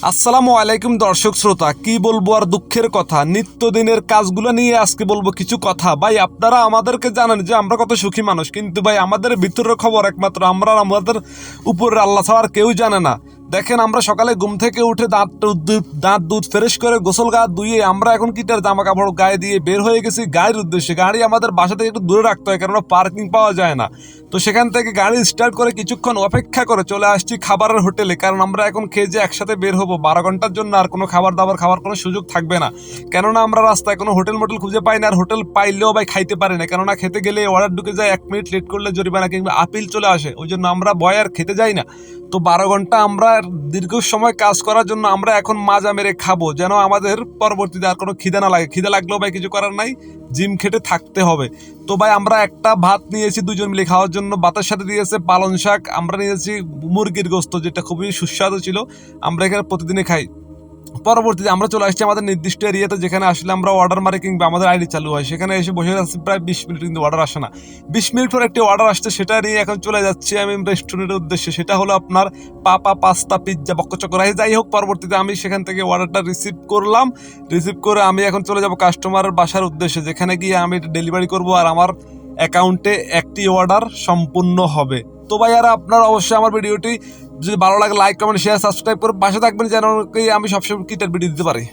আসসালামু আলাইকুম দর্শক শ্রোতা, কি বলবো আর দুঃখের কথা, নিত্যদিনের কাজগুলো নিয়ে আজকে বলবো কিছু কথা। ভাই আপনারা আমাদেরকে জানেন যে আমরা কত সুখী মানুষ, কিন্তু ভাই আমাদের ভিতরের খবর একমাত্র আমরা আর আমাদের উপরের আল্লাহ ছাড়া আর কেউ জানে না। দেখেন, আমরা সকালে ঘুম থেকে উঠে দাঁত দুধ ফ্রেশ করে গোসল গা ধুয়ে আমরা এখন কিটার জামা কাপড় গায়ে দিয়ে বের হয়ে গেছি গাড়ির উদ্দেশ্যে। গাড়ি আমাদের বাসা থেকে একটু দূরে রাখতে হয়, কেননা পার্কিং পাওয়া যায় না। তো সেখান থেকে গাড়ি স্টার্ট করে কিছুক্ষণ অপেক্ষা করে চলে আসছি খাবারের হোটেলে, কারণ আমরা এখন খেয়ে যে একসাথে বের হবো 12 ঘন্টার জন্য, আর কোনো খাবার দাবার খাওয়ার কোনো সুযোগ থাকবে না। কেননা আমরা রাস্তায় কোনো হোটেল মোটেল খুঁজে পাই না, আর হোটেল পাইলেও ভাই খাইতে পারি না, কেননা খেতে গেলে অর্ডার ঢুকে যায়, 1 মিনিট লেট করলে জরিমানা কিংবা আপিল চলে আসে। ওই জন্য আমরা ভয় আর খেতে যাই না। তো 12 ঘন্টা আমরা দীর্ঘ সময় কাজ করার জন্য আমরা এখন মাজা মেরে খাবো, যেন আমাদের পরবর্তীতে আর কোনো খিদে না লাগে। খিদে লাগলেও ভাই কিছু করার নাই, জিম খেটে থাকতে হবে। তো ভাই আমরা একটা ভাত নিয়েছি দুজন মিলে খাওয়ার জন্য, ভাতের সাথে দিয়েছে পালং শাক, আমরা নিয়েছি মুরগির গোস্ত, যেটা খুবই সুস্বাদু ছিল। আমরা এখানে প্রতিদিনই খাই। পরবর্তীতে আমরা চলে আসছি আমাদের নির্দিষ্ট এরিয়াতে, যেখানে আসলে আমরা অর্ডার মারি কিংবা আমাদের আইডি চালু হয়। সেখানে এসে বসে আছি প্রায় 20 মিনিট, কিন্তু অর্ডার আসে না। 20 মিনিট পর একটি অর্ডার আসছে, সেটা নিয়ে এখন চলে যাচ্ছি আমি রেস্টুরেন্টের উদ্দেশ্যে। সেটা হলো আপনার পাপা পাস্তা পিৎজা বক্কচক রাইস, যাই হোক। পরবর্তীতে আমি সেখান থেকে অর্ডারটা রিসিভ করলাম। রিসিভ করে আমি এখন চলে যাব কাস্টমারের বাসার উদ্দেশ্যে, যেখানে গিয়ে আমি ডেলিভারি করব, আর আমার অ্যাকাউন্টে একটি অর্ডার সম্পূর্ণ হবে। তো ভাই আর আপনারা অবশ্যই আমার ভিডিওটি যদি ভালো লাগে লাইক কমেন্ট শেয়ার সাবস্ক্রাইব করে পাশে থাকবেন, যেন আমি সবসময় কিটার ভিডিও দিতে পারি।